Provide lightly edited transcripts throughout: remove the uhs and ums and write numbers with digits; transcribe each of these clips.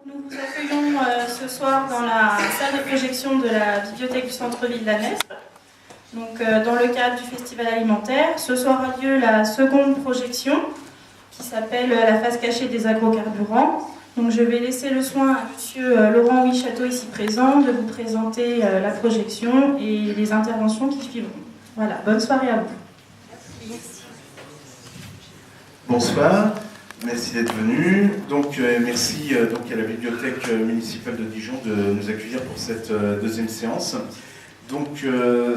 Nous vous accueillons ce soir dans la salle de projection de la bibliothèque du centre-ville d'Annestre. Donc, dans le cadre du festival alimentaire, ce soir a lieu la seconde projection qui s'appelle La face cachée des agrocarburants. Donc, je vais laisser le soin à monsieur Laurent Huichateau, ici présent, de vous présenter la projection et les interventions qui suivront. Voilà, bonne soirée à vous. Bonsoir. Merci d'être venu. Donc, merci donc, à la Bibliothèque municipale de Dijon de nous accueillir pour cette deuxième séance. Donc,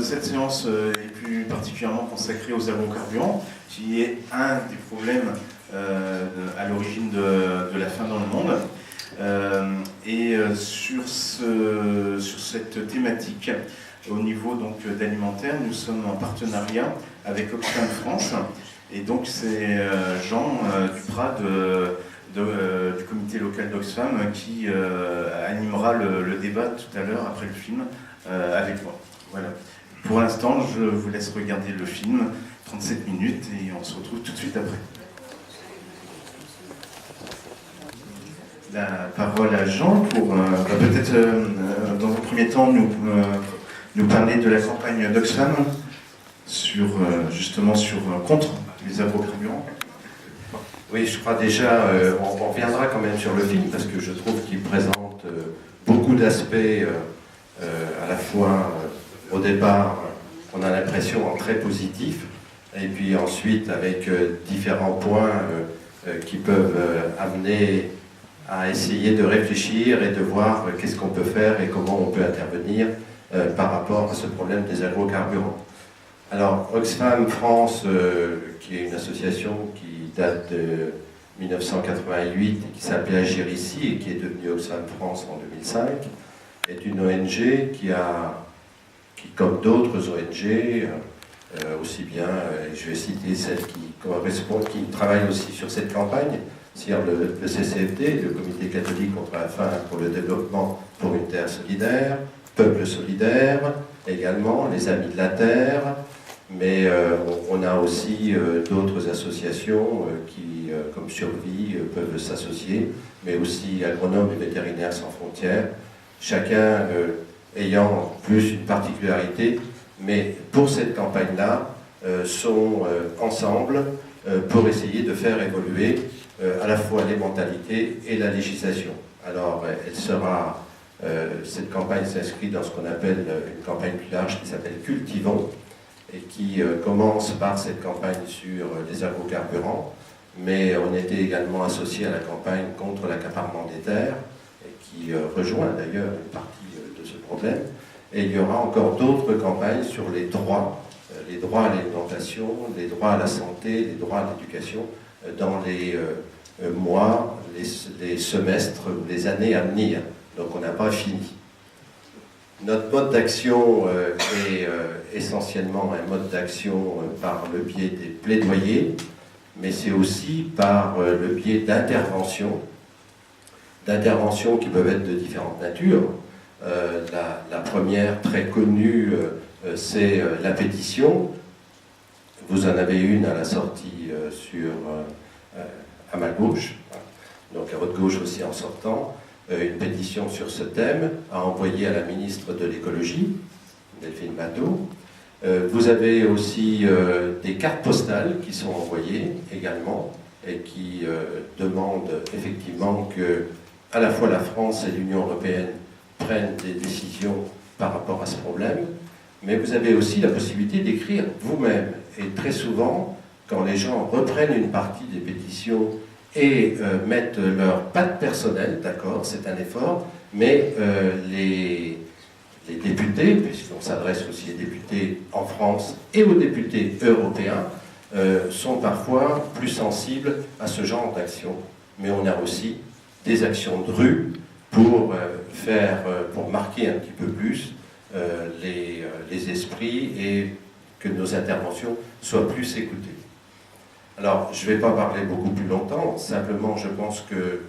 cette séance est plus particulièrement consacrée aux agrocarburants, qui est un des problèmes à l'origine de la faim dans le monde. Sur cette thématique, au niveau d'alimentaire, nous sommes en partenariat avec Oxfam France. Et donc c'est Jean Duprat du comité local d'Oxfam qui animera le débat tout à l'heure après le film avec moi. Voilà. Pour l'instant, je vous laisse regarder le film, 37 minutes, et on se retrouve tout de suite après. La parole à Jean pour peut-être dans un premier temps nous parler de la campagne d'Oxfam contre les agrocarburants. Oui, je crois déjà, on reviendra quand même sur le film, parce que je trouve qu'il présente beaucoup d'aspects, à la fois, au départ, on a l'impression très positifs, et puis ensuite avec différents points qui peuvent amener à essayer de réfléchir et de voir qu'est-ce qu'on peut faire et comment on peut intervenir par rapport à ce problème des agrocarburants. Alors, Oxfam France, qui est une association qui date de 1988 et qui s'appelait Agir ici et qui est devenue Oxfam France en 2005, est une ONG qui, comme d'autres ONG, aussi bien, je vais citer celle qui travaille aussi sur cette campagne, c'est-à-dire le CCFD, le Comité catholique contre la faim pour le développement pour une terre solidaire, Peuple solidaire, également les Amis de la Terre, mais on a aussi d'autres associations qui, comme Survie, peuvent s'associer, mais aussi Agronomes et Vétérinaires sans frontières, chacun ayant plus une particularité, mais pour cette campagne-là, sont ensemble pour essayer de faire évoluer à la fois les mentalités et la législation. Alors, cette campagne s'inscrit dans ce qu'on appelle une campagne plus large qui s'appelle Cultivons, et qui commence par cette campagne sur les agrocarburants, mais on était également associé à la campagne contre l'accaparement des terres, et qui rejoint d'ailleurs une partie de ce problème. Et il y aura encore d'autres campagnes sur les droits à l'alimentation, les droits à la santé, les droits à l'éducation, dans les mois, les semestres ou les années à venir. Donc on n'a pas fini. Notre mode d'action est essentiellement un mode d'action par le biais des plaidoyers, mais c'est aussi par le biais d'interventions qui peuvent être de différentes natures. La première très connue, c'est la pétition. Vous en avez une à la sortie à ma gauche, donc à votre gauche aussi en sortant. Une pétition sur ce thème à envoyer à la ministre de l'écologie, Delphine Batteau. Vous avez aussi des cartes postales qui sont envoyées également et qui demandent effectivement que à la fois la France et l'Union européenne prennent des décisions par rapport à ce problème, mais vous avez aussi la possibilité d'écrire vous-même. Et très souvent, quand les gens reprennent une partie des pétitions et mettent leur patte personnelle, d'accord, c'est un effort, mais les députés, puisqu'on s'adresse aussi aux députés en France et aux députés européens, sont parfois plus sensibles à ce genre d'action. Mais on a aussi des actions de rue pour marquer un petit peu plus les esprits et que nos interventions soient plus écoutées. Alors, je ne vais pas parler beaucoup plus longtemps, simplement je pense que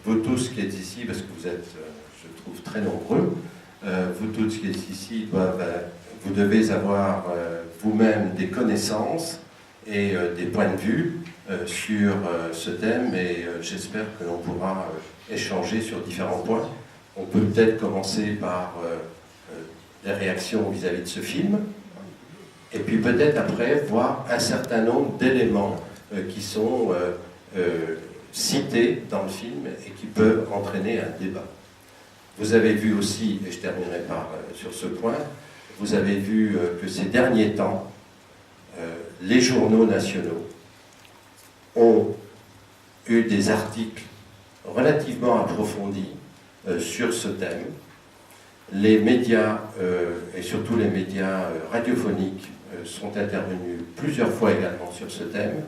vous tous qui êtes ici, parce que vous êtes, je trouve, très nombreux, vous tous qui êtes ici, vous devez avoir vous-même des connaissances et des points de vue sur ce thème et j'espère que l'on pourra échanger sur différents points. On peut peut-être commencer par les réactions vis-à-vis de ce film et puis peut-être après voir un certain nombre d'éléments qui sont cités dans le film et qui peuvent entraîner un débat. Vous avez vu aussi, et je terminerai sur ce point, vous avez vu que ces derniers temps, les journaux nationaux ont eu des articles relativement approfondis sur ce thème. Les médias, et surtout les médias radiophoniques, sont intervenus plusieurs fois également sur ce thème.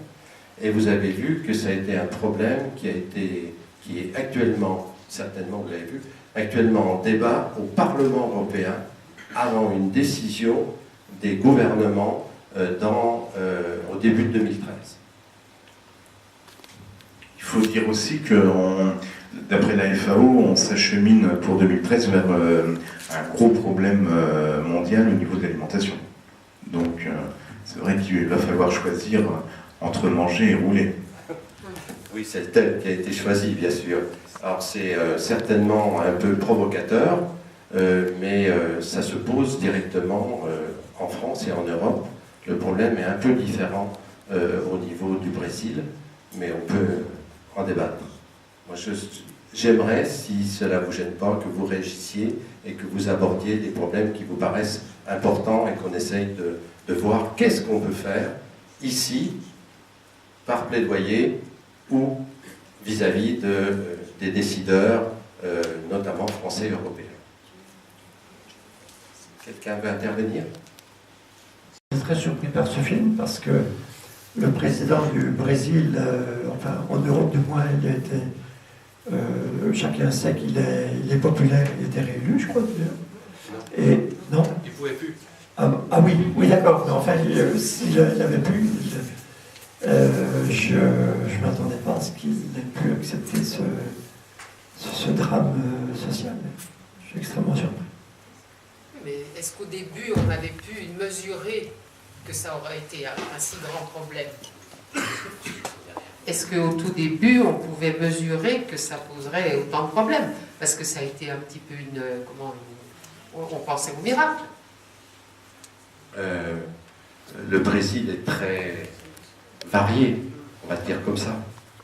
Et vous avez vu que ça a été un problème qui est actuellement, certainement vous l'avez vu, actuellement en débat au Parlement européen avant une décision des gouvernements au début de 2013. Il faut dire aussi que, d'après la FAO, on s'achemine pour 2013 vers un gros problème mondial au niveau de l'alimentation. Donc c'est vrai qu'il va falloir choisir entre manger et rouler. Oui, c'est le thème qui a été choisi, bien sûr. Alors c'est certainement un peu provocateur, mais ça se pose directement en France et en Europe. Le problème est un peu différent au niveau du Brésil, mais on peut en débattre. Moi, j'aimerais, si cela ne vous gêne pas, que vous réagissiez et que vous abordiez les problèmes qui vous paraissent importants et qu'on essaye de voir qu'est-ce qu'on peut faire ici, par plaidoyer ou vis-à-vis des décideurs, notamment français et européens. Quelqu'un veut intervenir ? Je suis très surpris par ce film parce que le président du Brésil, enfin en Europe du moins, il a été, chacun sait qu'il est populaire, il était réélu, je crois. Et non. Il ne pouvait plus. Ah oui, d'accord. Mais enfin, s'il avait pu, je ne m'attendais pas à ce qu'il ait pu accepter ce drame social. Je suis extrêmement surpris. Mais est-ce qu'au début, on avait pu mesurer que ça aurait été un si grand problème? Est-ce qu'au tout début, on pouvait mesurer que ça poserait autant de problèmes? Parce que ça a été un petit peu on pensait au miracle. Le Brésil est très varié, on va dire comme ça,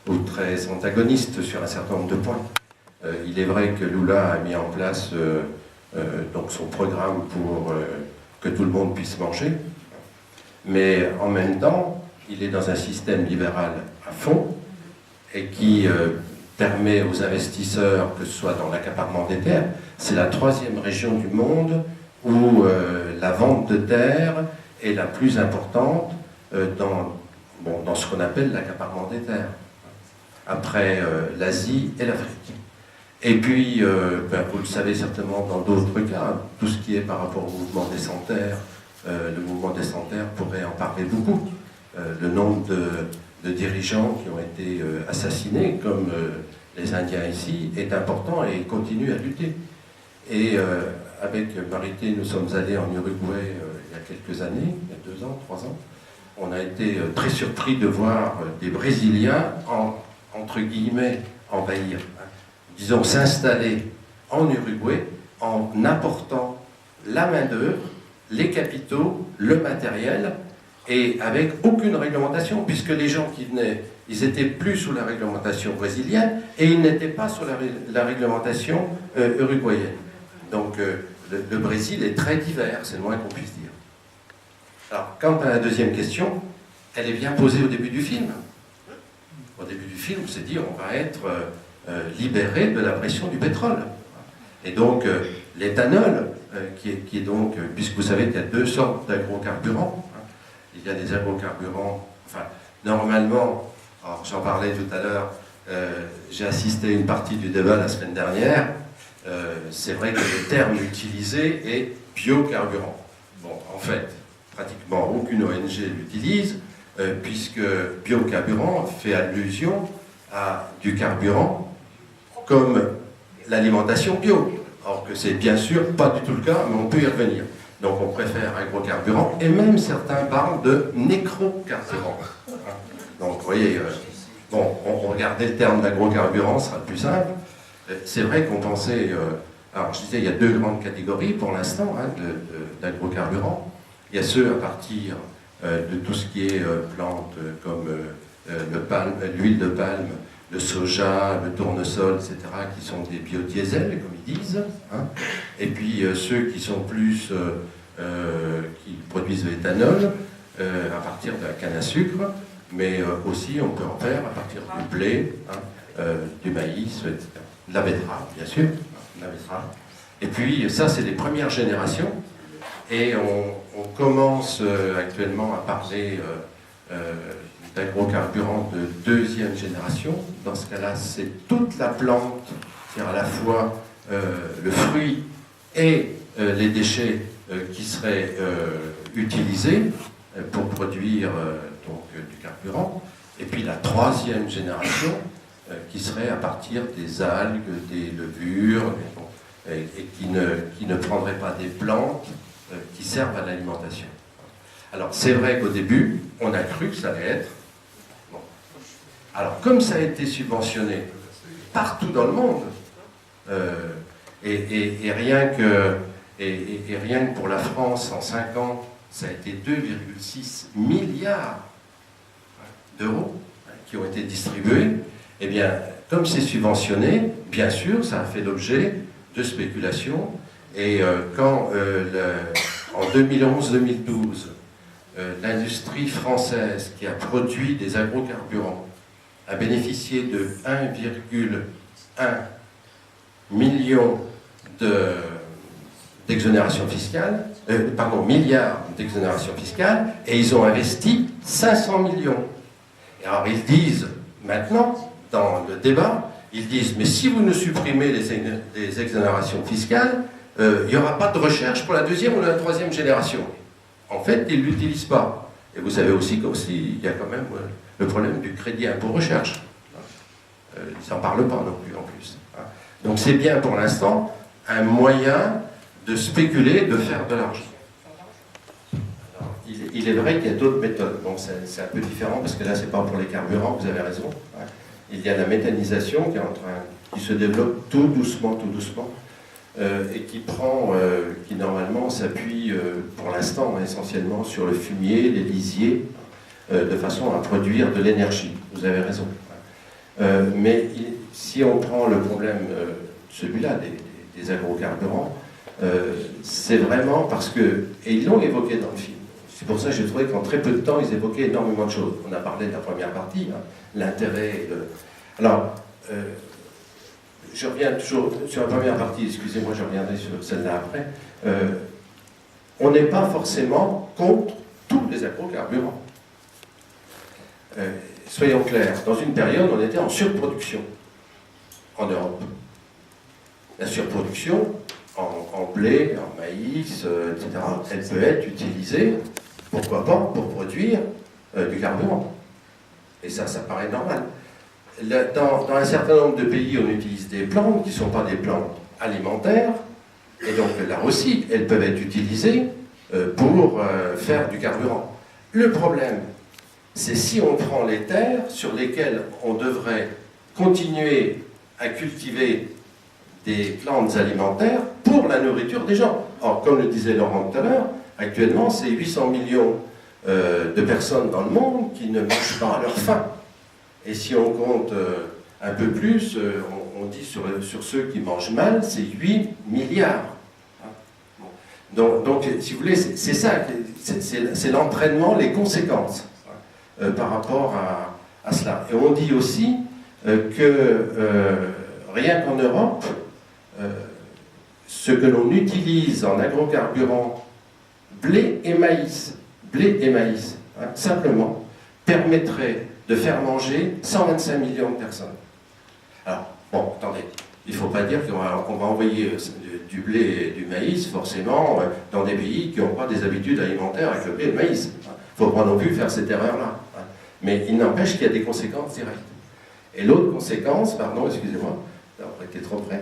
ou très antagoniste sur un certain nombre de points. Il est vrai que Lula a mis en place donc son programme pour que tout le monde puisse manger, mais en même temps, il est dans un système libéral à fond et qui permet aux investisseurs, que ce soit dans l'accaparement des terres, c'est la 3e région du monde où la vente de terres est la plus importante dans ce qu'on appelle l'accaparement des terres, après l'Asie et l'Afrique. Et puis, vous le savez certainement dans d'autres cas, tout ce qui est par rapport au mouvement des Sans-Terre, le mouvement des Sans-Terre pourrait en parler beaucoup. Le nombre de dirigeants qui ont été assassinés, comme les Indiens ici, est important et continue à lutter. Et avec Marité, nous sommes allés en Uruguay il y a quelques années, il y a 2 ans, 3 ans. On a été très surpris de voir des Brésiliens, entre guillemets, envahir, disons s'installer en Uruguay en apportant la main-d'œuvre, les capitaux, le matériel, et avec aucune réglementation, puisque les gens qui venaient, ils n'étaient plus sous la réglementation brésilienne et ils n'étaient pas sous la réglementation uruguayenne. Donc le Brésil est très divers, c'est le moins qu'on puisse dire. Alors, quant à la deuxième question, elle est bien posée au début du film. Au début du film, c'est dit on va être libéré de la pression du pétrole. Et donc, l'éthanol, qui est donc, puisque vous savez qu'il y a 2 sortes d'agrocarburants, il y a des agrocarburants, enfin, normalement, alors j'en parlais tout à l'heure, j'ai assisté à une partie du débat la semaine dernière, c'est vrai que le terme utilisé est biocarburant. Bon, en fait, pratiquement aucune ONG l'utilise, puisque biocarburant fait allusion à du carburant comme l'alimentation bio. Or que c'est bien sûr pas du tout le cas, mais on peut y revenir. Donc on préfère agrocarburant, et même certains parlent de nécrocarburant. Donc, vous voyez, bon, on regardait le terme d'agrocarburant, ce sera plus simple. C'est vrai qu'on pensait... alors, je disais, il y a deux grandes catégories pour l'instant hein, d'agrocarburants. Il y a ceux à partir de tout ce qui est plantes comme l'huile de palme, le soja, le tournesol, etc., qui sont des biodiesels, comme ils disent. Hein. Et puis ceux qui sont plus... qui produisent de l'éthanol à partir de la canne à sucre, mais aussi on peut en faire à partir du blé, hein, du maïs, etc. De la betterave, bien sûr. La betterave. Et puis ça, c'est les premières générations. Et on commence actuellement à parler d'agrocarburants de deuxième génération. Dans ce cas-là, c'est toute la plante, c'est-à-dire à la fois le fruit et les déchets qui seraient utilisés pour produire donc, du carburant. Et puis la troisième génération qui serait à partir des algues, des levures, et qui ne prendrait pas des plantes qui servent à l'alimentation. Alors c'est vrai qu'au début, on a cru que ça allait être... Bon. Alors comme ça a été subventionné partout dans le monde, et rien que pour la France, en 5 ans, ça a été 2,6 milliards d'euros qui ont été distribués, eh bien, comme c'est subventionné, bien sûr, ça a fait l'objet de spéculation. Et quand, en 2011-2012, l'industrie française qui a produit des agrocarburants a bénéficié de 1,1 million d'exonération fiscale, milliards d'exonération fiscale, et ils ont investi 500 millions. Et alors ils disent, maintenant, dans le débat, ils disent, mais si vous ne supprimez les exonérations fiscales, il n'y aura pas de recherche pour la deuxième ou la troisième génération. En fait, ils ne l'utilisent pas. Et vous savez aussi qu'il y a quand même le problème du crédit impôt recherche. Ils n'en parlent pas non plus en plus. Donc c'est bien pour l'instant un moyen de spéculer, de faire de l'argent. Il est vrai qu'il y a d'autres méthodes. Bon, c'est un peu différent parce que là, c'est pas pour les carburants, vous avez raison. Il y a la méthanisation qui se développe tout doucement, et qui normalement s'appuie pour l'instant essentiellement sur le fumier, les lisiers, de façon à produire de l'énergie. Vous avez raison. Mais si on prend le problème, celui-là, des agrocarburants, c'est vraiment parce que, et ils l'ont évoqué dans le film, c'est pour ça que j'ai trouvé qu'en très peu de temps, ils évoquaient énormément de choses. On a parlé de la première partie, hein, l'intérêt. Alors, je reviens toujours sur la première partie, excusez-moi, je reviendrai sur celle-là après. On n'est pas forcément contre tous les agrocarburants. Soyons clairs, dans une période, on était en surproduction en Europe. La surproduction en blé, en maïs, etc., elle peut être utilisée, pourquoi pas, pour produire du carburant. Et ça paraît normal. Dans un certain nombre de pays, on utilise des plantes qui ne sont pas des plantes alimentaires, et donc là aussi, elles peuvent être utilisées pour faire du carburant. Le problème, c'est si on prend les terres sur lesquelles on devrait continuer à cultiver des plantes alimentaires pour la nourriture des gens. Or, comme le disait Laurent tout à l'heure, actuellement, c'est 800 millions de personnes dans le monde qui ne mangent pas à leur faim. Et si on compte un peu plus, on dit sur ceux qui mangent mal, c'est 8 milliards. Donc, si vous voulez, c'est ça, c'est l'entraînement, les conséquences par rapport à cela. Et on dit aussi que rien qu'en Europe, ce que l'on utilise en agrocarburant, blé et maïs, simplement, permettrait de faire manger 125 millions de personnes. Alors, bon, attendez, il ne faut pas dire qu'on va envoyer du blé et du maïs, forcément, dans des pays qui n'ont pas des habitudes alimentaires avec le blé et le maïs. Il ne faut pas non plus faire cette erreur-là. Mais il n'empêche qu'il y a des conséquences directes. Et l'autre conséquence, pardon, excusez-moi, on était trop près,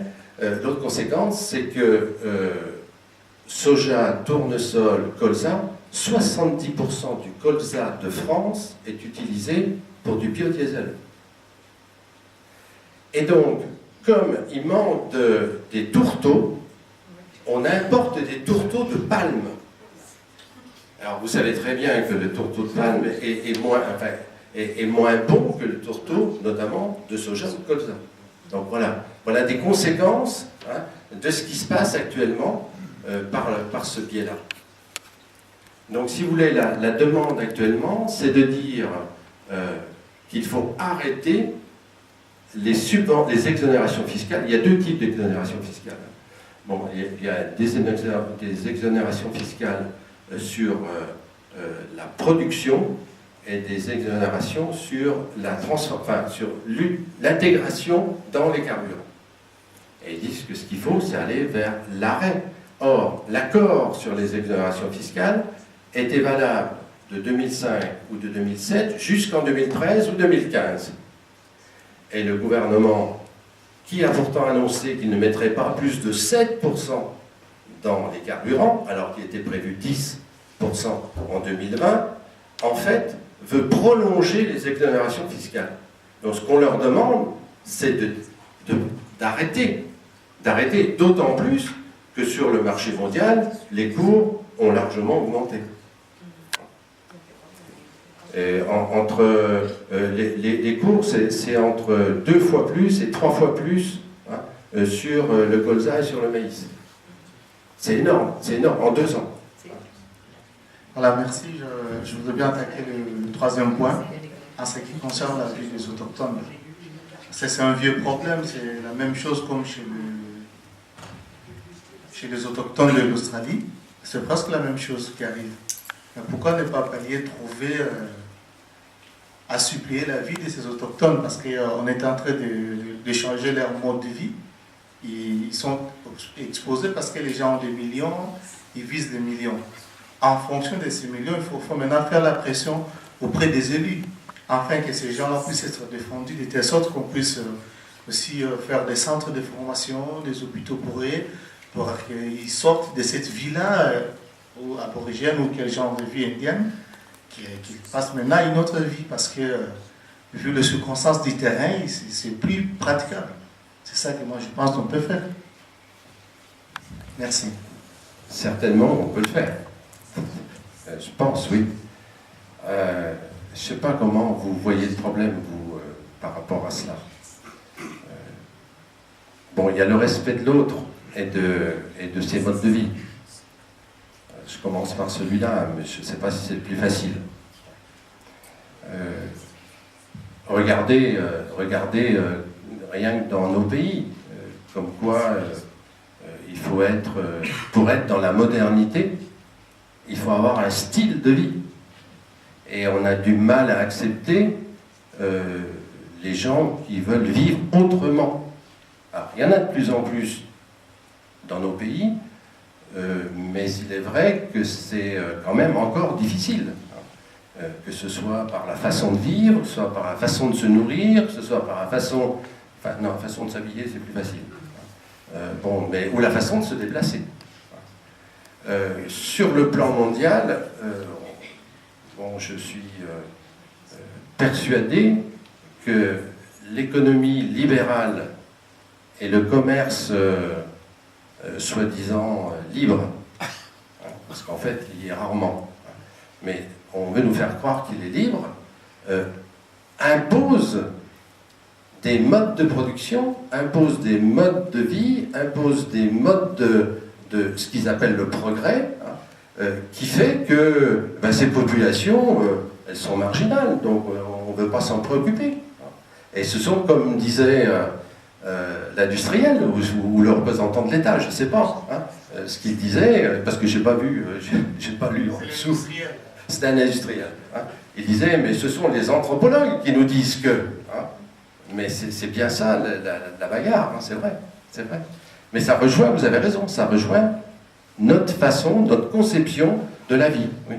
l'autre conséquence, c'est que soja, tournesol, colza, 70% du colza de France est utilisé pour du biodiesel. Et donc, comme il manque des tourteaux, on importe des tourteaux de palme. Alors vous savez très bien que le tourteau de palme est moins bon que le tourteau, notamment de soja ou de colza. Donc voilà des conséquences de ce qui se passe actuellement par ce biais-là. Donc si vous voulez, la demande actuellement, c'est de dire qu'il faut arrêter les exonérations fiscales. Il y a deux types d'exonérations fiscales. Bon, il y a des exonérations fiscales sur la production et des exonérations sur l'intégration dans les carburants. Et ils disent que ce qu'il faut, c'est aller vers l'arrêt. Or, l'accord sur les exonérations fiscales était valable de 2005 ou de 2007 jusqu'en 2013 ou 2015. Et le gouvernement, qui a pourtant annoncé qu'il ne mettrait pas plus de 7% dans les carburants, alors qu'il était prévu 10% en 2020, en fait, veut prolonger les exonérations fiscales. Donc ce qu'on leur demande, c'est d'arrêter. D'arrêter, d'autant plus que sur le marché mondial, les cours ont largement augmenté. Et les cours, c'est entre 2 fois plus et 3 fois plus sur le colza et sur le maïs. C'est énorme, en 2 ans. Voilà, merci. Je voudrais bien attaquer le troisième point, en ce qui concerne la vie des autochtones. C'est un vieux problème, c'est la même chose comme chez les autochtones de l'Australie. C'est presque la même chose qui arrive. Mais pourquoi ne pas pallier, trouver, assouplir la vie de ces autochtones? Parce qu'on est en train de changer leur mode de vie. Ils sont exposés parce que les gens ont des millions, ils visent des millions. En fonction de ces millions, il faut maintenant faire la pression auprès des élus, afin que ces gens-là puissent être défendus, de telle sorte qu'on puisse aussi faire des centres de formation, des hôpitaux pour eux, pour qu'ils sortent de cette vie-là, aborigène ou quel genre de vie indienne, qu'ils passent maintenant à une autre vie, parce que, vu les circonstances du terrain, c'est plus praticable. C'est ça que moi je pense qu'on peut faire. Merci. Certainement, on peut le faire. Je pense, oui. Je ne sais pas comment vous voyez le problème, vous, par rapport à cela. Bon, il y a le respect de l'autre et de ses modes de vie. Je commence par celui-là, mais je ne sais pas si c'est le plus facile. Regardez rien que dans nos pays, comme quoi il faut être, pour être dans la modernité, il faut avoir un style de vie. Et on a du mal à accepter les gens qui veulent vivre autrement. Alors, il y en a de plus en plus dans nos pays, mais il est vrai que c'est quand même encore difficile. Que ce soit par la façon de vivre, que ce soit par la façon de se nourrir, que ce soit par la façon... Enfin, non, la façon de s'habiller, c'est plus facile. Ou la façon de se déplacer. Sur le plan mondial, je suis persuadé que l'économie libérale et le commerce soi-disant libre, parce qu'en fait, il y est rarement, mais on veut nous faire croire qu'il est libre, impose des modes de production, impose des modes de vie, impose des modes de ce qu'ils appellent le progrès, qui fait que ces populations, elles sont marginales, donc on ne veut pas s'en préoccuper. Et ce sont, comme disait l'industriel ou le représentant de l'État, je ne sais pas, ce qu'il disait, parce que je n'ai pas vu, j'ai pas lu en dessous. C'est un industriel. Il disait, mais ce sont les anthropologues qui nous disent que... Mais c'est bien ça, la bagarre, c'est vrai, c'est vrai. Mais ça rejoint, vous avez raison, ça rejoint notre façon, notre conception de la vie, oui.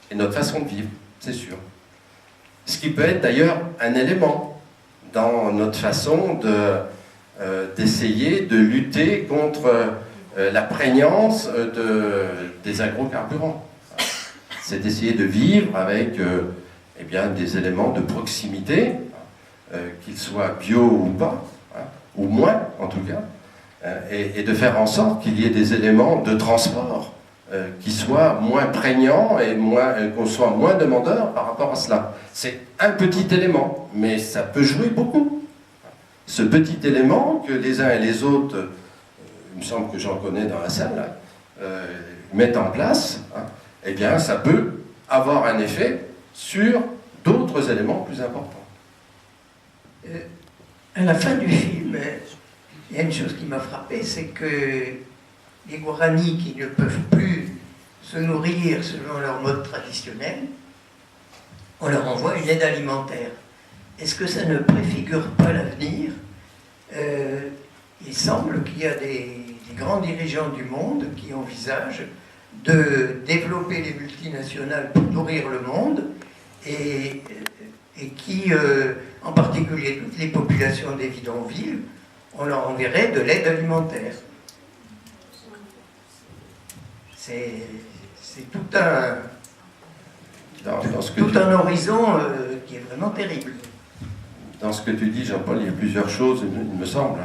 Et notre façon de vivre, c'est sûr. Ce qui peut être d'ailleurs un élément dans notre façon d'essayer de lutter contre la prégnance des agrocarburants. C'est d'essayer de vivre avec eh bien, des éléments de proximité, qu'ils soient bio ou pas, ou moins en tout cas, et de faire en sorte qu'il y ait des éléments de transport qui soient moins prégnants et qu'on soit moins demandeur par rapport à cela. C'est un petit élément, mais ça peut jouer beaucoup. Ce petit élément que les uns et les autres, il me semble que j'en connais dans la salle, mettent en place, eh bien ça peut avoir un effet sur d'autres éléments plus importants. À la fin du film, il y a une chose qui m'a frappé, c'est que les Guaranis qui ne peuvent plus se nourrir selon leur mode traditionnel, on leur envoie une aide alimentaire. Est-ce que ça ne préfigure pas l'avenir? Il semble qu'il y a des grands dirigeants du monde qui envisagent de développer les multinationales pour nourrir le monde et qui, en particulier toutes les populations des bidonvilles, on leur enverrait de l'aide alimentaire. C'est tout un horizon qui est vraiment terrible. Dans ce que tu dis, Jean-Paul, il y a plusieurs choses, il me semble.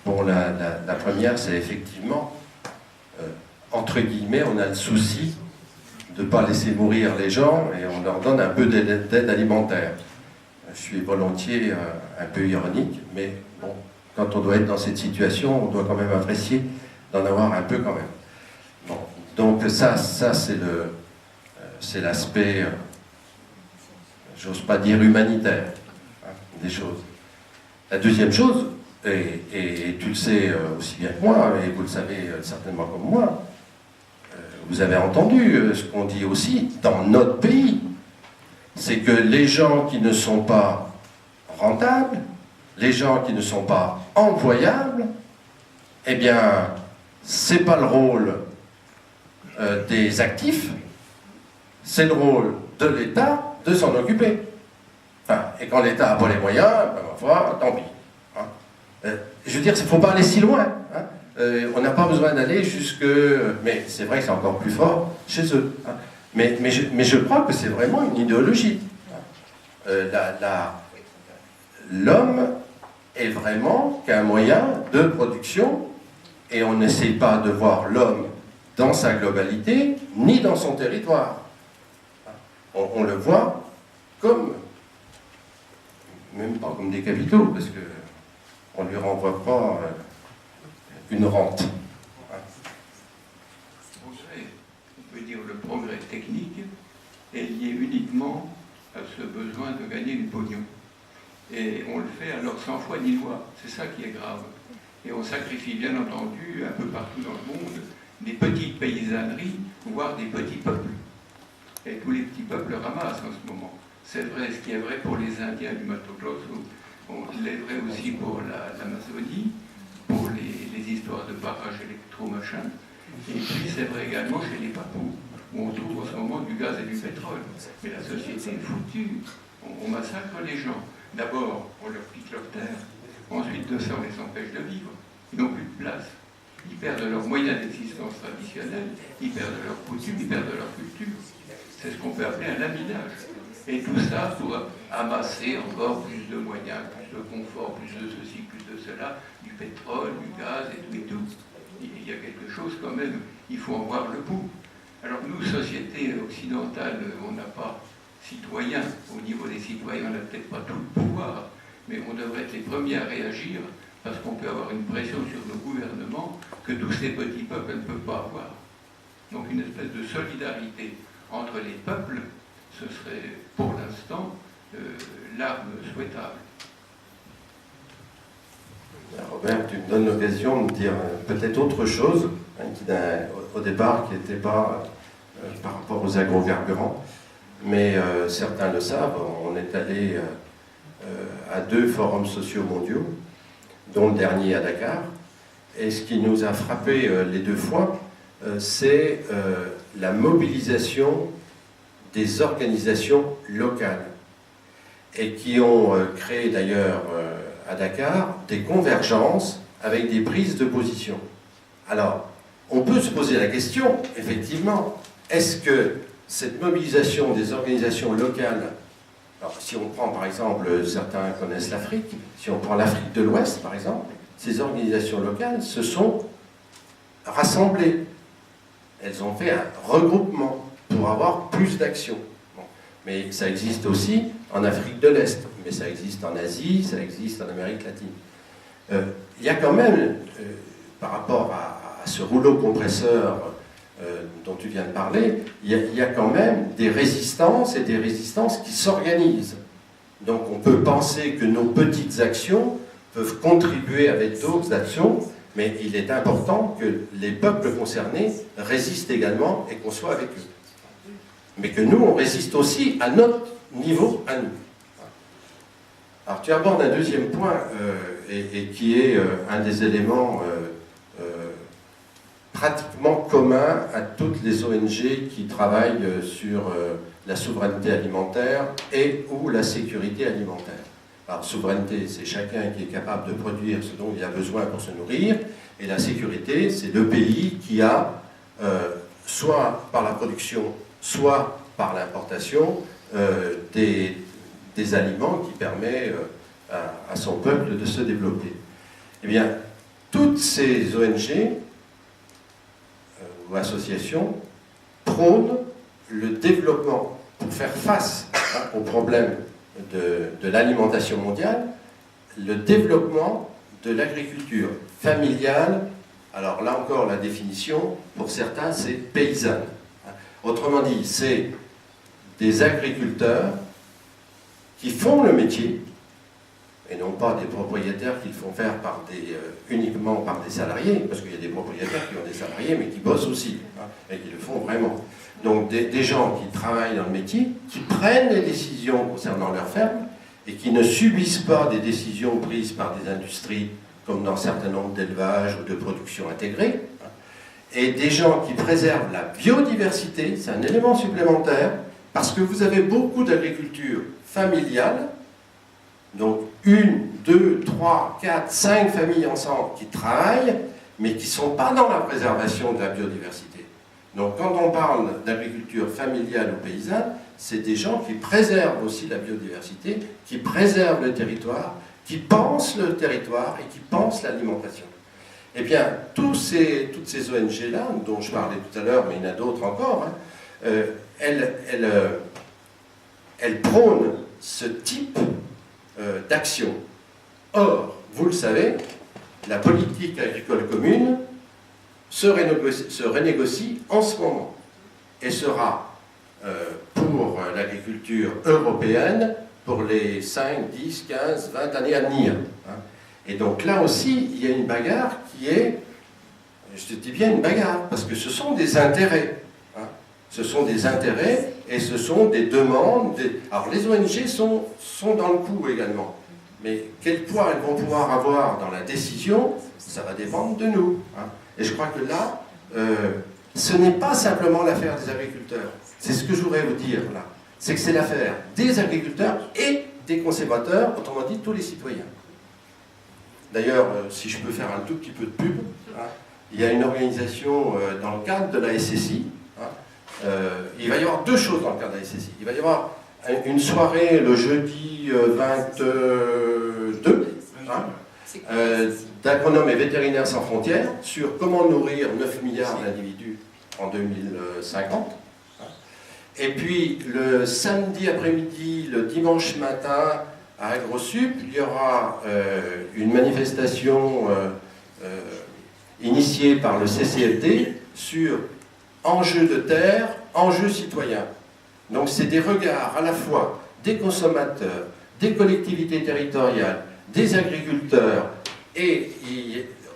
Bon, la première, c'est effectivement, entre guillemets, on a le souci de ne pas laisser mourir les gens et on leur donne un peu d'aide alimentaire. Je suis volontiers un peu ironique, mais bon, quand on doit être dans cette situation, on doit quand même apprécier d'en avoir un peu quand même. Bon, donc ça c'est l'aspect, j'ose pas dire humanitaire, des choses. La deuxième chose, et tu le sais aussi bien que moi, et vous le savez certainement comme moi, vous avez entendu ce qu'on dit aussi dans notre pays, c'est que les gens qui ne sont pas rentables, les gens qui ne sont pas employables, eh bien, c'est pas le rôle des actifs, c'est le rôle de l'État de s'en occuper. Enfin, et quand l'État n'a pas les moyens, ben, ma foi, tant pis. Je veux dire, il ne faut pas aller si loin. On n'a pas besoin d'aller jusque... Mais c'est vrai que c'est encore plus fort chez eux. Mais je crois que c'est vraiment une idéologie. L'homme est vraiment qu'un moyen de production et on n'essaie pas de voir l'homme dans sa globalité ni dans son territoire. On le voit comme, même pas comme des capitaux, parce qu'on ne lui renvoie pas une rente. On peut dire le progrès technique est lié uniquement à ce besoin de gagner du pognon. Et on le fait alors sans foi ni loi. C'est ça qui est grave. Et on sacrifie bien entendu, un peu partout dans le monde, des petites paysanneries, voire des petits peuples. Et tous les petits peuples ramassent en ce moment. C'est vrai, ce qui est vrai pour les Indiens du Mato Grosso, il est vrai aussi pour l'Amazonie, pour les histoires de barrages électro-machin. Et puis c'est vrai également chez les Papous, où on trouve en ce moment du gaz et du pétrole. Mais la société est foutue. On massacre les gens. D'abord, on leur pique leur terre. Ensuite de ça, on les empêche de vivre. Ils n'ont plus de place. Ils perdent leurs moyens d'existence traditionnels, ils perdent leurs coutumes, ils perdent leur culture. C'est ce qu'on peut appeler un laminage. Et tout ça pour amasser encore plus de moyens, plus de confort, plus de ceci, plus de cela, du pétrole, du gaz et tout et tout. Il y a quelque chose quand même, il faut en voir le bout. Alors nous, société occidentale, on n'a pas citoyens. Au niveau des citoyens, on n'a peut-être pas tout le pouvoir, mais on devrait être les premiers à réagir parce qu'on peut avoir une pression sur nos gouvernements que tous ces petits peuples ne peuvent pas avoir. Donc une espèce de solidarité entre les peuples, ce serait pour l'instant l'arme souhaitable. Robert, tu me donnes l'occasion de dire peut-être autre chose, qui au départ qui n'était pas par rapport aux agrocarburants, mais certains le savent, on est allé à 2 forums sociaux mondiaux, dont le dernier à Dakar, et ce qui nous a frappé les 2 fois, c'est la mobilisation des organisations locales, et qui ont créé d'ailleurs à Dakar des convergences avec des prises de position. Alors, on peut se poser la question, effectivement, est-ce que cette mobilisation des organisations locales, alors si on prend par exemple, certains connaissent l'Afrique, si on prend l'Afrique de l'Ouest par exemple, ces organisations locales se sont rassemblées. Elles ont fait un regroupement pour avoir plus d'actions. Bon. Mais ça existe aussi en Afrique de l'Est, mais ça existe en Asie, ça existe en Amérique latine. Il y a quand même, par rapport à ce rouleau compresseur dont tu viens de parler, il y a quand même des résistances et des résistances qui s'organisent. Donc on peut penser que nos petites actions peuvent contribuer avec d'autres actions, mais il est important que les peuples concernés résistent également et qu'on soit avec eux. Mais que nous, on résiste aussi à notre niveau, à nous. Alors tu abordes un deuxième point, et qui est un des éléments pratiquement commun à toutes les ONG qui travaillent sur la souveraineté alimentaire et ou la sécurité alimentaire. Alors, souveraineté, c'est chacun qui est capable de produire ce dont il a besoin pour se nourrir, et la sécurité, c'est le pays qui a, soit par la production, soit par l'importation, des aliments qui permettent à son peuple de se développer. Eh bien, toutes ces ONG ou associations prônent le développement pour faire face aux problèmes de l'alimentation mondiale, le développement de l'agriculture familiale. Alors là encore, la définition, pour certains, c'est paysanne. Autrement dit, c'est des agriculteurs qui font le métier, et non pas des propriétaires qui le font faire uniquement par des salariés, parce qu'il y a des propriétaires qui ont des salariés, mais qui bossent aussi, et qui le font vraiment. Donc des gens qui travaillent dans le métier, qui prennent des décisions concernant leur ferme, et qui ne subissent pas des décisions prises par des industries, comme dans un certain nombre d'élevages ou de production intégrée, et des gens qui préservent la biodiversité, c'est un élément supplémentaire, parce que vous avez beaucoup d'agriculture familiale, donc 1, 2, 3, 4, 5 familles ensemble qui travaillent, mais qui ne sont pas dans la préservation de la biodiversité. Donc quand on parle d'agriculture familiale ou paysanne, c'est des gens qui préservent aussi la biodiversité, qui préservent le territoire, qui pensent le territoire et qui pensent l'alimentation. Eh bien, toutes ces ONG-là, dont je parlais tout à l'heure, mais il y en a d'autres encore, elles prônent ce type d'action. Or, vous le savez, la politique agricole commune se renégocie en ce moment et sera pour l'agriculture européenne pour les 5, 10, 15, 20 années à venir. Et donc là aussi, il y a une bagarre qui est, je te dis bien une bagarre, parce que ce sont des intérêts. Ce sont des intérêts et ce sont des demandes. Alors les ONG sont dans le coup également. Mais quel poids elles vont pouvoir avoir dans la décision, ça va dépendre de nous. Et je crois que là, ce n'est pas simplement l'affaire des agriculteurs. C'est ce que je voudrais vous dire là. C'est que c'est l'affaire des agriculteurs et des consommateurs, autrement dit tous les citoyens. D'ailleurs, si je peux faire un tout petit peu de pub, il y a une organisation dans le cadre de la SSI. Il va y avoir deux choses dans le cadre de la SSI. Il va y avoir une soirée le jeudi 22 d'agronomes et vétérinaires sans frontières sur comment nourrir 9 milliards d'individus en 2050. Et puis le samedi après-midi, le dimanche matin à AgroSup, il y aura une manifestation initiée par le CCFD sur enjeux de terre, enjeux citoyens. Donc c'est des regards à la fois des consommateurs, des collectivités territoriales, des agriculteurs et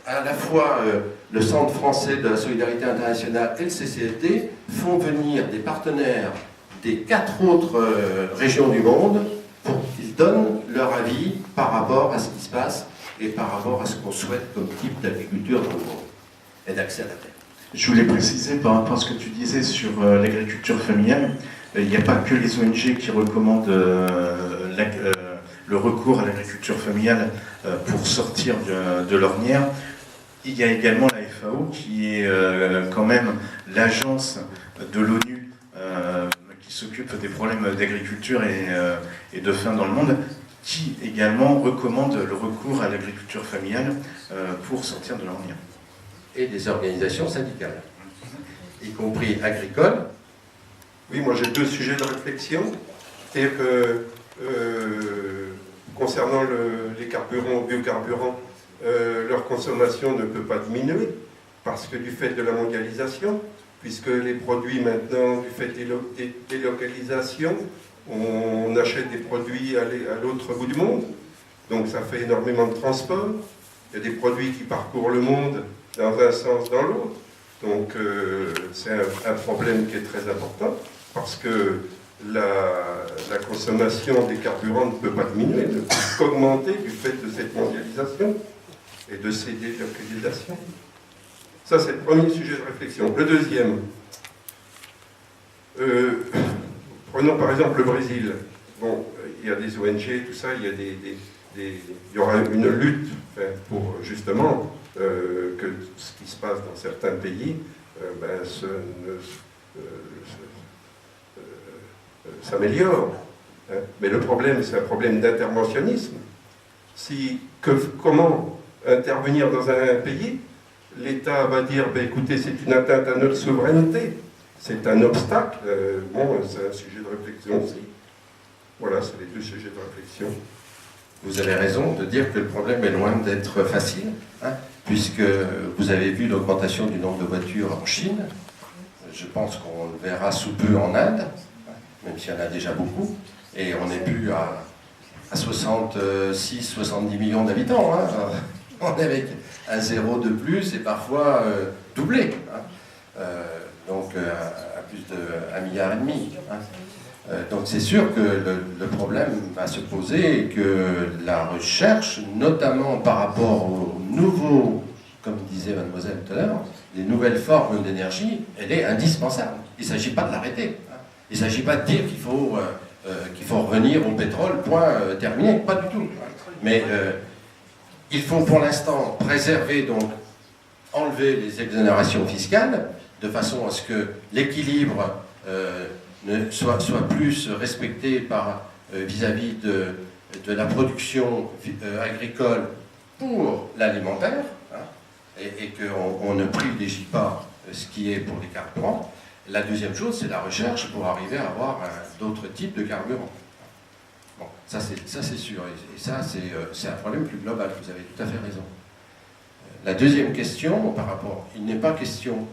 à la fois le Centre français de la solidarité internationale et le CCFD font venir des partenaires des 4 autres régions du monde pour qu'ils donnent leur avis par rapport à ce qui se passe et par rapport à ce qu'on souhaite comme type d'agriculture dans le monde et d'accès à la terre. Je voulais préciser par rapport à ce que tu disais sur l'agriculture familiale, il n'y a pas que les ONG qui recommandent le recours à l'agriculture familiale pour sortir de l'ornière. Il y a également la FAO qui est quand même l'agence de l'ONU s'occupe des problèmes d'agriculture et de faim dans le monde, qui également recommande le recours à l'agriculture familiale pour sortir de l'ornière. Et des organisations syndicales, y compris agricoles. Oui, moi j'ai deux sujets de réflexion. C'est-à-dire que concernant les carburants ou biocarburants, leur consommation ne peut pas diminuer parce que du fait de la mondialisation, puisque les produits maintenant, du fait des délocalisations, on achète des produits à l'autre bout du monde, donc ça fait énormément de transport. Il y a des produits qui parcourent le monde dans un sens, dans l'autre. Donc c'est un problème qui est très important parce que la consommation des carburants ne peut pas diminuer, ne peut qu'augmenter du fait de cette mondialisation et de ces délocalisations. Ça, c'est le premier sujet de réflexion. Le deuxième, prenons par exemple le Brésil. Bon, il y a des ONG, tout ça, il y aura une lutte pour justement que ce qui se passe dans certains pays s'améliore. Mais le problème, c'est un problème d'interventionnisme. Comment intervenir dans un pays? L'État va dire, écoutez, c'est une atteinte à notre souveraineté, c'est un obstacle. Bon, c'est un sujet de réflexion aussi. Voilà, c'est les deux sujets de réflexion. Vous avez raison de dire que le problème est loin d'être facile, puisque vous avez vu l'augmentation du nombre de voitures en Chine. Je pense qu'on le verra sous peu en Inde, même s'il y en a déjà beaucoup, et on n'est plus à 66-70 millions d'habitants. On est avec un zéro de plus et parfois doublé, donc à plus de 1,5 milliard. Donc c'est sûr que le problème va se poser et que la recherche, notamment par rapport aux nouveaux, comme disait mademoiselle tout à l'heure, les nouvelles formes d'énergie, elle est indispensable. Il ne s'agit pas de l'arrêter. Il ne s'agit pas de dire qu'il faut revenir au pétrole, point terminé, pas du tout. Mais il faut pour l'instant préserver, donc enlever les exonérations fiscales, de façon à ce que l'équilibre soit plus respecté vis-à-vis de la production agricole pour l'alimentaire, et qu'on ne privilégie pas ce qui est pour les carburants. La deuxième chose, c'est la recherche pour arriver à avoir d'autres types de carburants. Bon, ça c'est sûr, et ça c'est un problème plus global, vous avez tout à fait raison. La deuxième question, par rapport, il n'est pas question,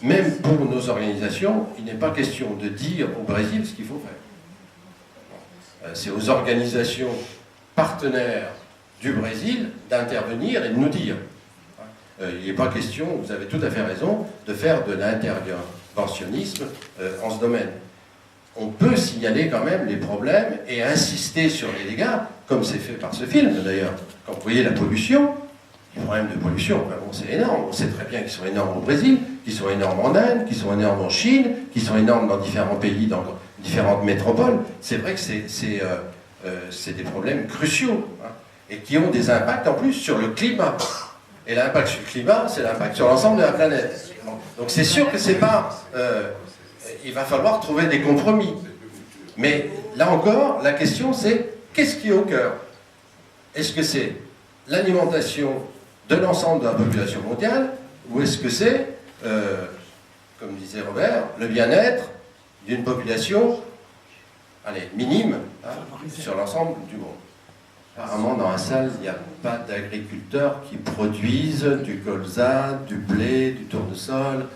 même pour nos organisations, il n'est pas question de dire au Brésil ce qu'il faut faire. C'est aux organisations partenaires du Brésil d'intervenir et de nous dire. Il n'est pas question, vous avez tout à fait raison, de faire de l'interventionnisme en ce domaine. On peut signaler quand même les problèmes et insister sur les dégâts, comme c'est fait par ce film d'ailleurs. Quand vous voyez la pollution, les problèmes de pollution, bon, c'est énorme. On sait très bien qu'ils sont énormes au Brésil, qu'ils sont énormes en Inde, qu'ils sont énormes en Chine, qu'ils sont énormes dans différents pays, dans différentes métropoles. C'est vrai que c'est des problèmes cruciaux, et qui ont des impacts en plus sur le climat. Et l'impact sur le climat, c'est l'impact sur l'ensemble de la planète. Donc c'est sûr que c'est pas... il va falloir trouver des compromis. Mais là encore, la question c'est, qu'est-ce qui est au cœur? Est-ce que c'est l'alimentation de l'ensemble de la population mondiale, ou est-ce que c'est, comme disait Robert, le bien-être d'une population minime sur l'ensemble du monde? Apparemment, dans la salle, il n'y a pas d'agriculteurs qui produisent du colza, du blé, du tournesol,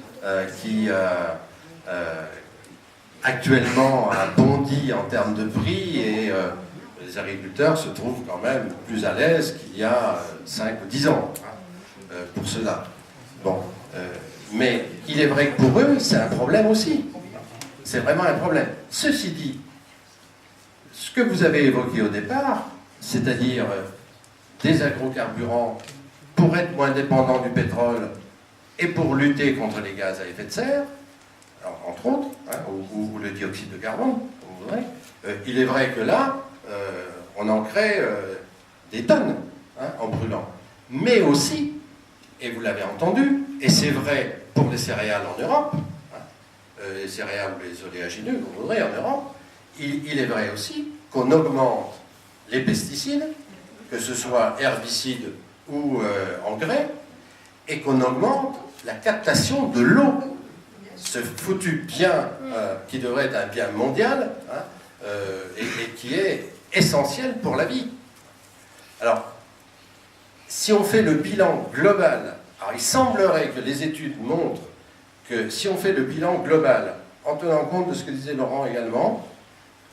qui actuellement a bondi en termes de prix, et les agriculteurs se trouvent quand même plus à l'aise qu'il y a 5 ou 10 ans pour cela. Bon, mais il est vrai que pour eux, c'est un problème aussi. C'est vraiment un problème. Ceci dit, ce que vous avez évoqué au départ, c'est-à-dire des agrocarburants pour être moins dépendants du pétrole et pour lutter contre les gaz à effet de serre, entre autres, ou le dioxyde de carbone, comme vous voudrez, il est vrai que là, on en crée des tonnes en brûlant. Mais aussi, et vous l'avez entendu, et c'est vrai pour les céréales en Europe, les céréales ou les oléagineux, qu'on voudrait en Europe, il est vrai aussi qu'on augmente les pesticides, que ce soit herbicides ou engrais, et qu'on augmente la captation de l'eau. Ce foutu bien qui devrait être un bien mondial, hein, et qui est essentiel pour la vie. Alors, si on fait le bilan global, alors il semblerait que les études montrent que si on fait le bilan global, en tenant compte de ce que disait Laurent également,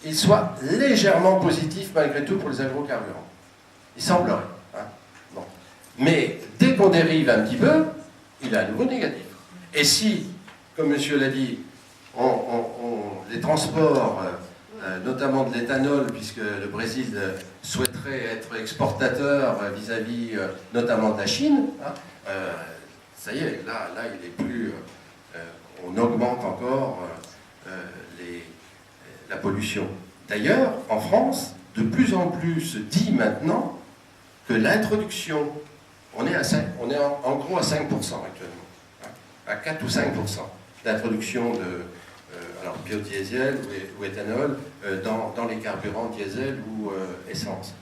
il soit légèrement positif malgré tout pour les agrocarburants. Il semblerait. Hein. Bon. Mais dès qu'on dérive un petit peu, il est à nouveau négatif. Et si, comme monsieur l'a dit, les transports, notamment de l'éthanol, puisque le Brésil souhaiterait être exportateur vis-à-vis notamment de la Chine, hein, ça y est, là il est plus... on augmente encore la pollution. D'ailleurs, en France, de plus en plus se dit maintenant que l'introduction, on est en gros à 5% actuellement, hein, à 4 ou 5% d'introduction de alors biodiesel ou éthanol dans les carburants diesel ou essence.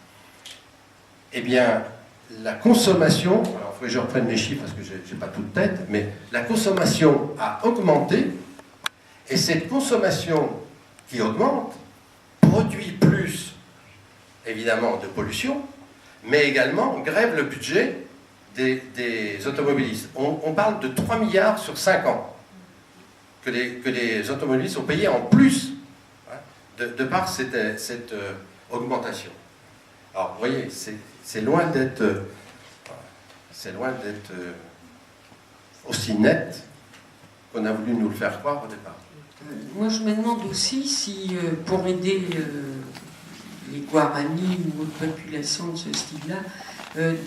Eh bien, la consommation, alors il faut que je reprenne mes chiffres parce que je n'ai pas toute tête, mais la consommation a augmenté, et cette consommation qui augmente produit plus, évidemment, de pollution, mais également grève le budget des automobilistes. On parle de 3 milliards sur 5 ans que les automobilistes ont payé en plus, hein, de par cette augmentation. Alors, vous voyez, c'est loin d'être aussi net qu'on a voulu nous le faire croire au départ. Moi, je me demande aussi si, pour aider les Guaranis ou autres populations de ce style-là,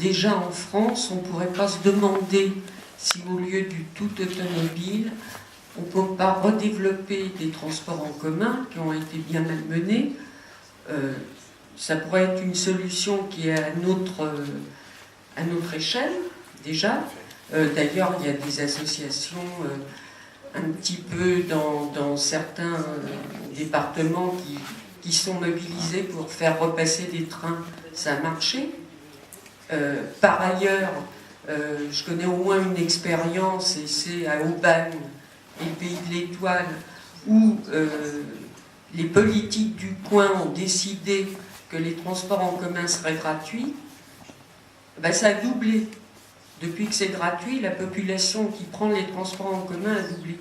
déjà en France, on ne pourrait pas se demander si au lieu du tout automobile, on ne peut pas redévelopper des transports en commun qui ont été bien malmenés. Ça pourrait être une solution qui est à notre échelle, déjà. D'ailleurs, il y a des associations un petit peu dans certains départements qui sont mobilisés pour faire repasser des trains. Ça a marché. Par ailleurs, je connais au moins une expérience, et c'est à Aubagne, et le Pays de l'Étoile, où les politiques du coin ont décidé que les transports en commun seraient gratuits. Ben, ça a doublé. Depuis que c'est gratuit, la population qui prend les transports en commun a doublé.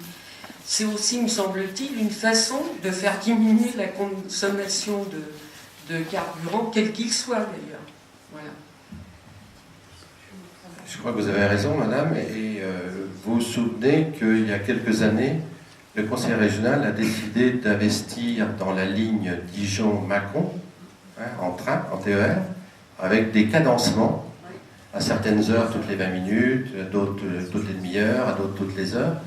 C'est aussi, me semble-t-il, une façon de faire diminuer la consommation de carburant, quel qu'il soit d'ailleurs. Voilà. Je crois que vous avez raison, madame, et vous vous souvenez qu'il y a quelques années, le conseil régional a décidé d'investir dans la ligne Dijon-Mâcon, hein, en train, en TER, avec des cadencements, à certaines heures toutes les 20 minutes, d'autres toutes les demi-heures, à d'autres toutes les heures,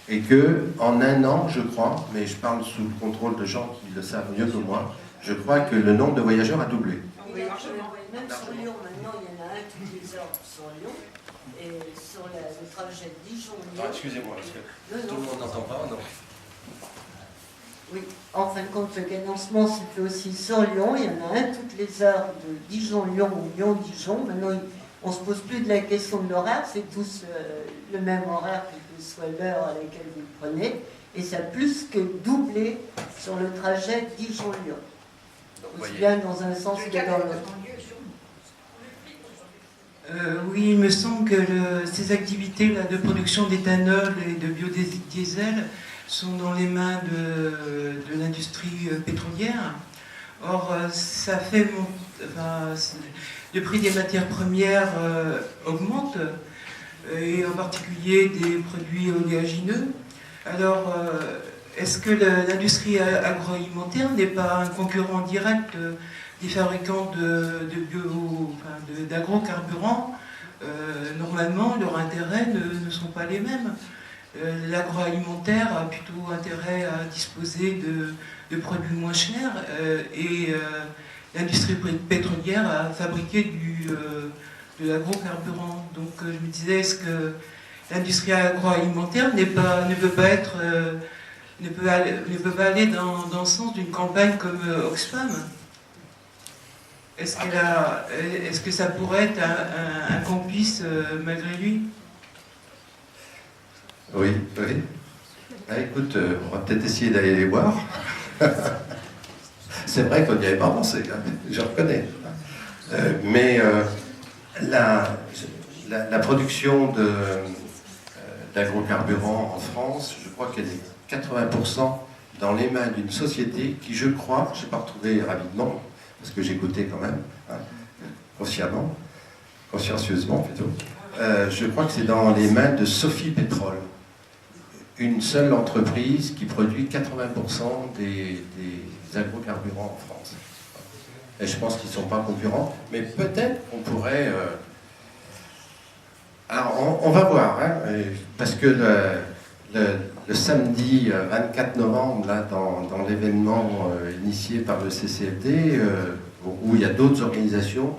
et qu'en un an, je crois, mais je parle sous le contrôle de gens qui le savent mieux que moi, je crois que le nombre de voyageurs a doublé. Oui, même sur Lyon, maintenant, il y en a un toutes les heures sur Lyon. Et sur le trajet de Dijon-Lyon... Ah, excusez-moi, parce que tout le monde n'entend pas, non. Oui, en fin de compte, le cadencement se fait aussi sur Lyon. Il y en a un toutes les heures de Dijon-Lyon ou Lyon-Dijon. Maintenant, on ne se pose plus de la question de l'horaire, c'est tous le même horaire, quelle que soit l'heure à laquelle vous le prenez. Et ça a plus que doublé sur le trajet Dijon-Lyon. Aussi bien dans un sens que dans l'autre. Oui, il me semble que ces activités-là de production d'éthanol et de biodiesel sont dans les mains de l'industrie pétrolière. Or, ça fait le prix des matières premières augmente, et en particulier des produits oléagineux. Alors, est-ce que l'industrie agroalimentaire n'est pas un concurrent direct des fabricants d'agrocarburants? Normalement, leurs intérêts ne sont pas les mêmes. L'agroalimentaire a plutôt intérêt à disposer de produits moins chers, et l'industrie pétrolière a fabriqué de l'agrocarburant. Donc je me disais, est-ce que l'industrie agroalimentaire ne peut pas être ne peut pas aller dans le sens d'une campagne comme Oxfam. Est-ce que ça pourrait être un complice malgré lui? Oui, oui. Ah, écoute, on va peut-être essayer d'aller les voir. C'est vrai qu'on n'y avait pas pensé, hein, je reconnais. Mais la production d'agrocarburants en France, je crois qu'elle est 80% dans les mains d'une société qui, je crois, je n'ai pas retrouvé rapidement, parce que j'écoutais quand même, hein, consciencieusement plutôt, je crois que c'est dans les mains de Sophie Pétrole, une seule entreprise qui produit 80% des agrocarburants en France. Et je pense qu'ils ne sont pas concurrents, mais peut-être qu'on pourrait... Alors, on va voir, hein, parce que le samedi 24 novembre, là, dans l'événement initié par le CCFD, où il y a d'autres organisations,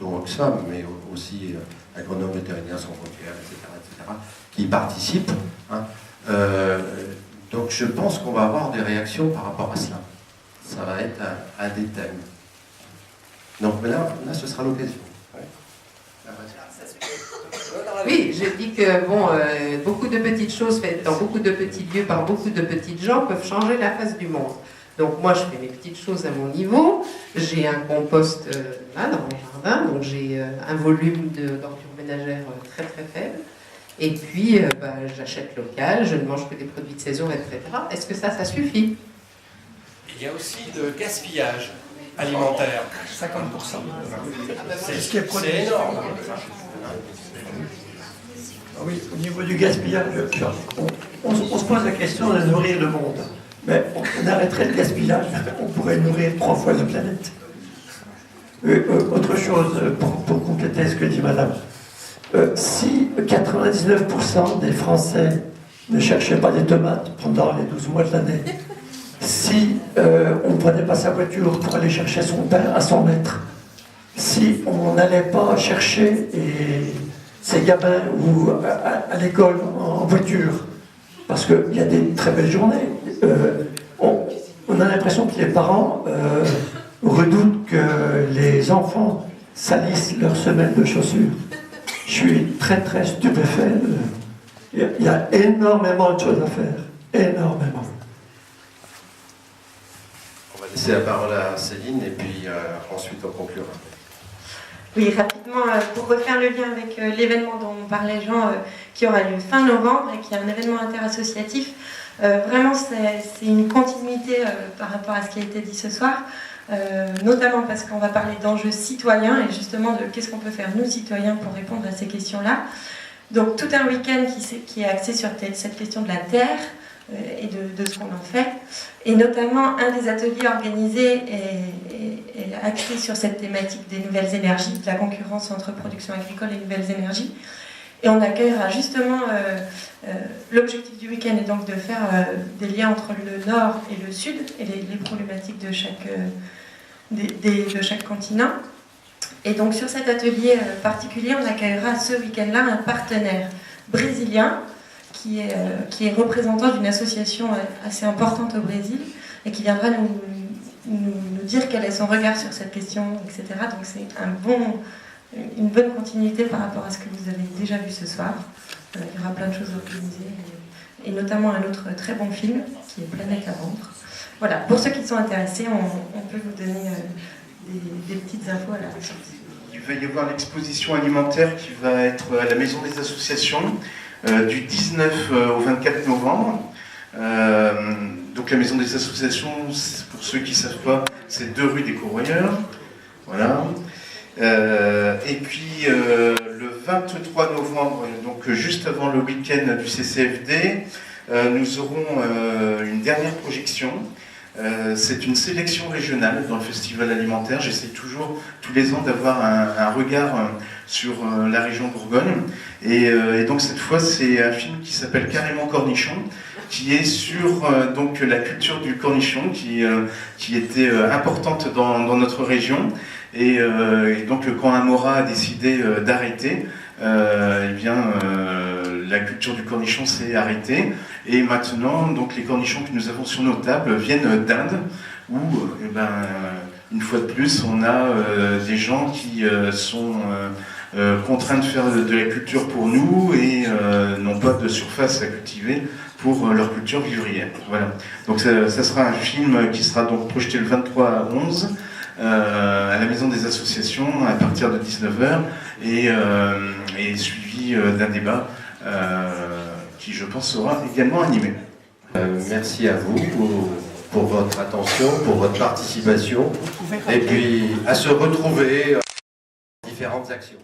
dont Oxfam, mais aussi Agronomes Vétérinaires Sans Frontières, etc., qui participent. Hein. Donc je pense qu'on va avoir des réactions par rapport à cela. Ça va être un des thèmes. Donc là ce sera l'occasion. Ouais. Oui, je dis que bon, beaucoup de petites choses faites dans beaucoup de petits lieux par beaucoup de petites gens peuvent changer la face du monde. Donc moi je fais mes petites choses à mon niveau. J'ai un compost là dans mon jardin, donc j'ai un volume d'ordures ménagères très très faible. Et puis j'achète local, je ne mange que des produits de saison, etc. Est-ce que ça suffit? Il y a aussi le gaspillage alimentaire. 50%. C'est énorme. Oui, au niveau du gaspillage, on se pose la question de nourrir le monde. Mais on arrêterait le gaspillage, on pourrait nourrir 3 fois la planète. Autre chose, pour compléter ce que dit Madame, si 99% des Français ne cherchaient pas des tomates pendant les 12 mois de l'année, si on ne prenait pas sa voiture pour aller chercher son pain à 100 mètres, si on n'allait pas chercher ses gamins ou à l'école en voiture, parce qu'il y a des très belles journées, on a l'impression que les parents redoutent que les enfants salissent leurs semelles de chaussures. Je suis très très stupéfait. Il y a énormément de choses à faire. Énormément. On va laisser la parole à Céline et puis ensuite on conclura. Oui, rapidement, pour refaire le lien avec l'événement dont parlait Jean, qui aura lieu fin novembre et qui est un événement interassociatif, vraiment c'est une continuité par rapport à ce qui a été dit ce soir, notamment parce qu'on va parler d'enjeux citoyens et justement de qu'est-ce qu'on peut faire nous citoyens pour répondre à ces questions-là. Donc tout un week-end qui est axé sur cette question de la terre et de ce qu'on en fait, et notamment un des ateliers organisés est axé sur cette thématique des nouvelles énergies, de la concurrence entre production agricole et nouvelles énergies. Et on accueillera justement, l'objectif du week-end est donc de faire des liens entre le nord et le sud, et les problématiques de chaque continent. Et donc sur cet atelier particulier, on accueillera ce week-end-là un partenaire brésilien qui est représentant d'une association assez importante au Brésil et qui viendra nous dire quel est son regard sur cette question, etc. Donc c'est une bonne continuité par rapport à ce que vous avez déjà vu ce soir. Il y aura plein de choses organisées et notamment un autre très bon film qui est Planète à vendre. Voilà, pour ceux qui sont intéressés, on peut vous donner des petites infos à la sortie. Il va y avoir l'exposition alimentaire qui va être à la Maison des Associations du 19 au 24 novembre. Donc la Maison des Associations, pour ceux qui ne savent pas, c'est 2 rue des Courroyeurs. Voilà. Et puis le 23 novembre, donc juste avant le week-end du CCFD, nous aurons une dernière projection. C'est une sélection régionale dans le festival alimentaire. J'essaie toujours, tous les ans, d'avoir un regard sur la région Bourgogne. Et donc cette fois, c'est un film qui s'appelle Carrément Cornichon, qui est sur donc la culture du cornichon, qui était importante dans notre région. Et donc quand Amora a décidé d'arrêter, la culture du cornichon s'est arrêtée. Et maintenant, donc, les cornichons que nous avons sur nos tables viennent d'Inde, où, une fois de plus, on a des gens qui sont contraints de faire de la culture pour nous et n'ont pas de surface à cultiver pour leur culture vivrière. Voilà. Donc ça sera un film qui sera donc projeté le 23 à 11 à la Maison des Associations à partir de 19h et suivi d'un débat qui, je pense, sera également animé. Merci à vous pour votre attention, pour votre participation et puis à se retrouver dans différentes actions.